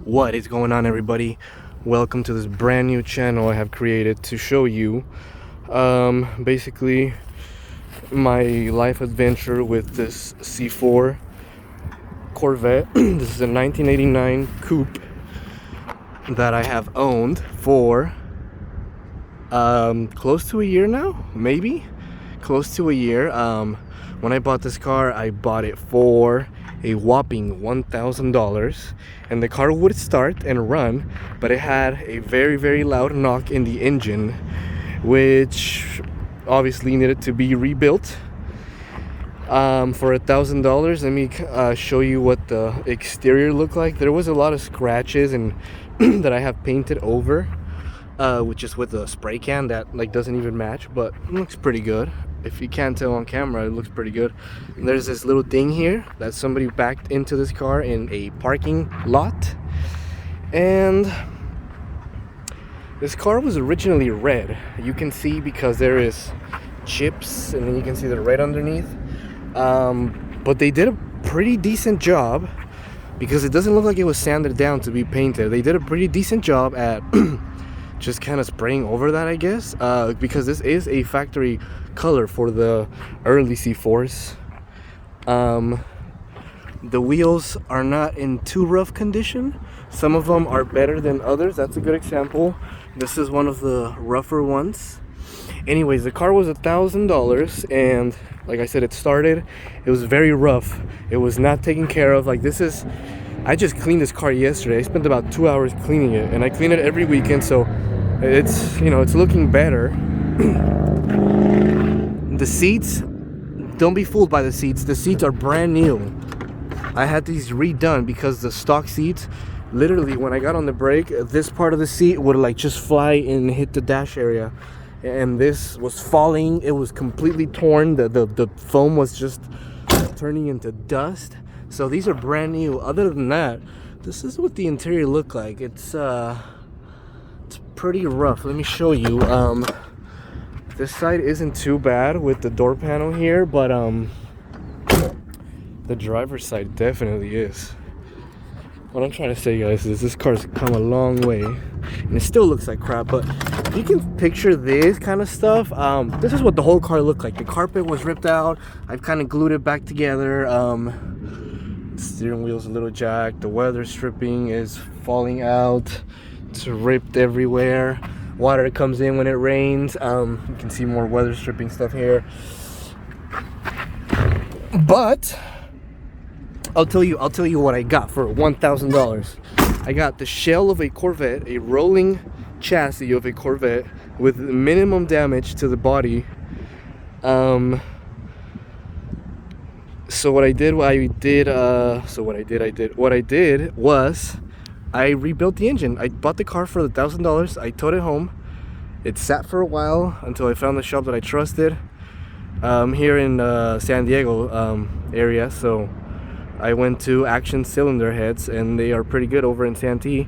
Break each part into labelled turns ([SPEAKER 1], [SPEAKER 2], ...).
[SPEAKER 1] What is going on, everybody? Welcome to this brand new channel I have created to show you basically my life adventure with this C4 Corvette. This is a 1989 coupe that I have owned for close to a year now, maybe close to a year. When I bought this car, I bought it for a whopping $1,000, and the car would start and run, but it had a very loud knock in the engine, which obviously needed to be rebuilt. For $1,000, let me show you what the exterior looked like. There was a lot of scratches and that I have painted over, which is with a spray can that like doesn't even match, but it looks pretty good. If you can't tell on camera, it looks pretty good. And there's this little thing here that somebody backed into this car in a parking lot, and this car was originally red. You can see because there is chips, and then you can see the red underneath. But they did a pretty decent job, because it doesn't look like it was sanded down to be painted. They did a pretty decent job at just kind of spraying over that, I guess, because this is a factory color for the early C4s. The wheels are not in too rough condition. Some of them are better than others. That's a good example. This is one of the rougher ones. Anyways, the car was $1,000, and like I said, it started. It was very rough. It was not taken care of. Like, this is, I just cleaned this car yesterday. I spent about 2 hours cleaning it, and I clean it every weekend, so it's, you know, it's looking better. The seats, don't be fooled by the seats. The seats are brand new. I had these redone because the stock seats, literally when I got on the brake, this part of the seat would like just fly and hit the dash area, and this was falling. It was completely torn. The foam was just turning into dust. So these are brand new. Other than that, this is what the interior looked like. It's pretty rough. Let me show you. This side isn't too bad with the door panel here, but the driver's side definitely is. What I'm trying to say, guys, is this car's come a long way, and it still looks like crap. But if you can picture this kind of stuff, this is what the whole car looked like. The carpet was ripped out. I've kind of glued it back together. The steering wheel's a little jacked. The weather stripping is falling out. It's ripped everywhere. Water comes in when it rains. You can see more weather stripping stuff here. But I'll tell you what I got for $1,000. I got the shell of a Corvette, a rolling chassis of a Corvette with minimum damage to the body. What I did was I rebuilt the engine. I bought the car for $1,000. I towed it home. It sat for a while until I found the shop that I trusted here in San Diego area. So I went to Action Cylinder Heads, and they are pretty good over in Santee.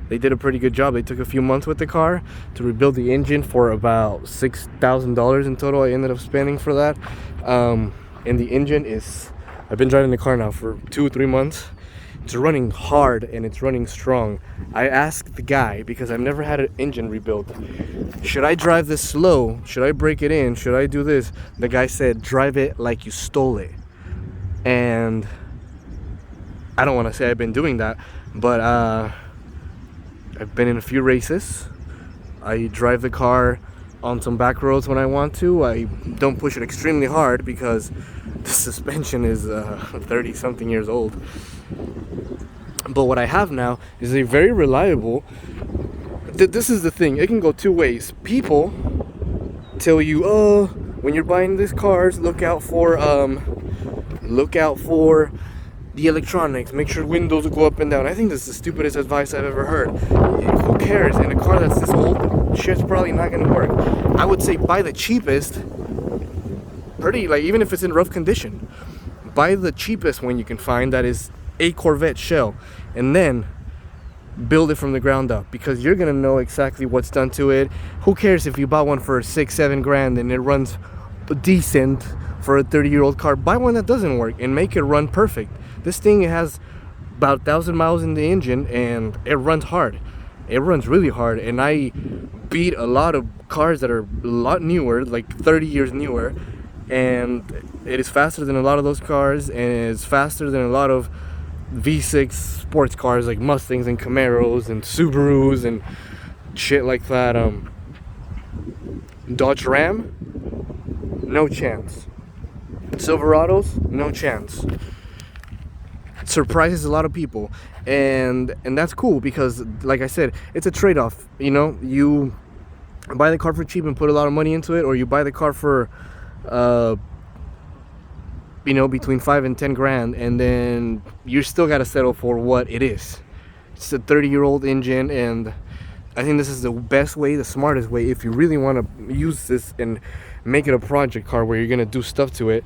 [SPEAKER 1] They did a pretty good job. They took a few months with the car to rebuild the engine for about $6,000 in total. I ended up spending for that. And the engine is, I've been driving the car now for 2-3 months. It's running hard and it's running strong. I asked the guy, because I've never had an engine rebuilt, should I drive this slow? Should I break it in? Should I do this? The guy said, drive it like you stole it. And I don't want to say I've been doing that, but I've been in a few races. I drive the car on some back roads when I want to. I don't push it extremely hard because the suspension is 30 something years old. But what I have now is a very reliable, this is the thing, it can go two ways. People tell you, oh, when you're buying these cars, look out for the electronics, make sure windows will go up and down. I think this is the stupidest advice I've ever heard. Who cares? In a car that's this old, shit's probably not gonna work. I would say buy the cheapest, even if it's in rough condition, buy the cheapest one you can find that is a Corvette shell, and then build it from the ground up, because you're gonna know exactly what's done to it. Who cares if you bought one for $6-7 grand and it runs decent for a 30-year-old car? Buy one that doesn't work and make it run perfect. This thing has about 1,000 miles in the engine, and it runs hard. It runs really hard, and I beat a lot of cars that are a lot newer, like 30 years newer, and it is faster than a lot of those cars, and it's faster than a lot of V6 sports cars like Mustangs and Camaros and Subarus and shit like that. Dodge Ram, no chance. Silverados, no chance. Surprises a lot of people, and that's cool because, like I said, it's a trade-off. You know, you buy the car for cheap and put a lot of money into it, or you buy the car for you know, between 5 and 10 grand, and then you still got to settle for what it is. It's a 30-year-old engine, and I think this is the best way, the smartest way, if you really want to use this and make it a project car where you're gonna do stuff to it.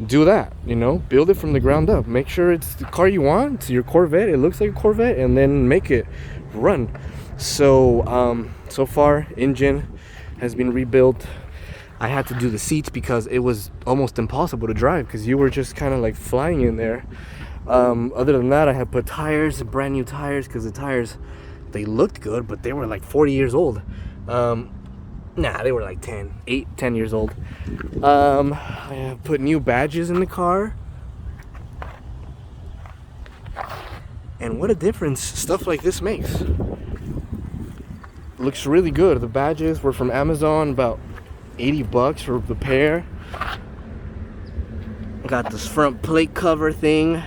[SPEAKER 1] Do that, you know, build it from the ground up. Make sure it's the car you want. It's your Corvette. It looks like a Corvette, and then make it run. So so far, engine has been rebuilt. I had to do the seats because it was almost impossible to drive because you were just kind of like flying in there. Other than that, I had put tires, brand new tires, because the tires, they looked good, but they were like 40 years old. Nah, they were like 10 years old. I put new badges in the car. And what a difference stuff like this makes. Looks really good. The badges were from Amazon, about $80 for the pair. Got this front plate cover thing,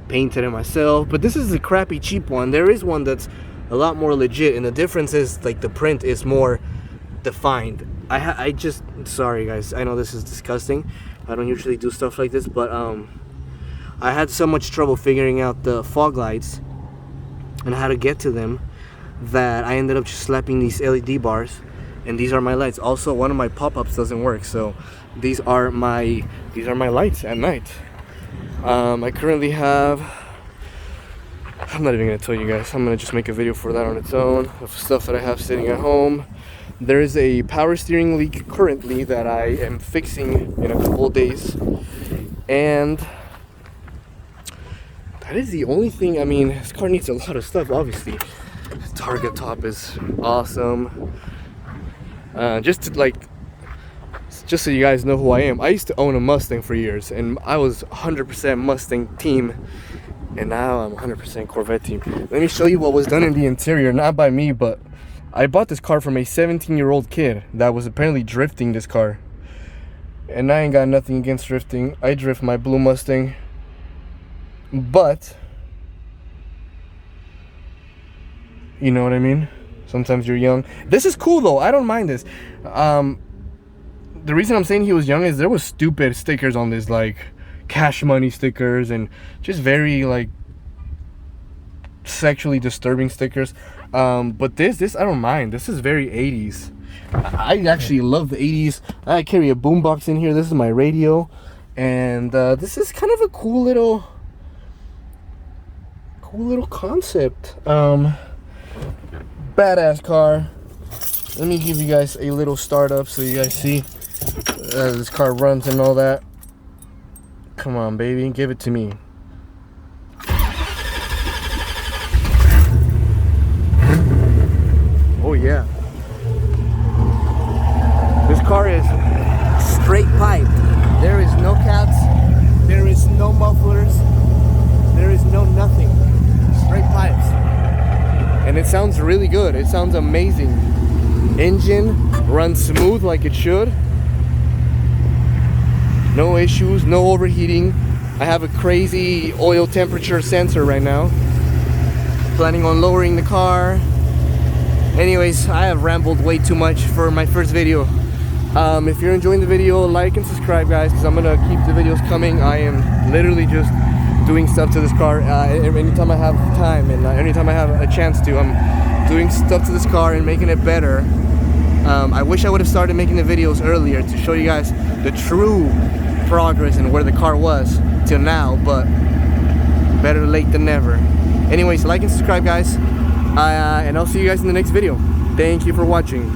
[SPEAKER 1] painted it myself, but this is the crappy cheap one. There is one that's a lot more legit, and the difference is like the print is more defined. I just, sorry guys, I know this is disgusting. I don't usually do stuff like this, but I had so much trouble figuring out the fog lights and how to get to them that I ended up just slapping these LED bars, and these are my lights. Also, one of my pop-ups doesn't work, so these are my lights at night. I currently have, I'm not even gonna tell you guys, I'm gonna just make a video for that on its own of stuff that I have sitting at home. There is a power steering leak currently that I am fixing in a couple of days, and that is the only thing. I mean, this car needs a lot of stuff, obviously. The target top is awesome. Just so you guys know who I am, I used to own a Mustang for years, and I was 100% Mustang team, and now I'm 100% Corvette team. Let me show you what was done in the interior, not by me, but I bought this car from a 17-year-old kid that was apparently drifting this car. And I ain't got nothing against drifting. I drift my blue Mustang. But, you know what I mean? Sometimes you're young. This is cool though, I don't mind this. The reason I'm saying he was young is there was stupid stickers on this, like Cash Money stickers and just very like sexually disturbing stickers. But this I don't mind. This is very 80s. I actually love the 80s. I carry a boombox in here. This is my radio, and this is kind of a cool little concept. Badass car. Let me give you guys a little startup so you guys see this car runs and all that. Come on, baby, give it to me. Oh yeah. This car is straight pipe. There is no caps. There is no mufflers. There is no nothing. Straight pipes. And it sounds really good. It sounds amazing. Engine runs smooth like it should. No issues, no overheating. I have a crazy oil temperature sensor right now. Planning on lowering the car. Anyways, I have rambled way too much for my first video. If you're enjoying the video, like and subscribe, guys, because I'm gonna keep the videos coming. I am literally just doing stuff to this car anytime I have time, and anytime I have a chance to. I'm doing stuff to this car and making it better. I wish I would have started making the videos earlier to show you guys the true progress and where the car was till now, but better late than never. Anyways, like and subscribe, guys, and I'll see you guys in the next video. Thank you for watching.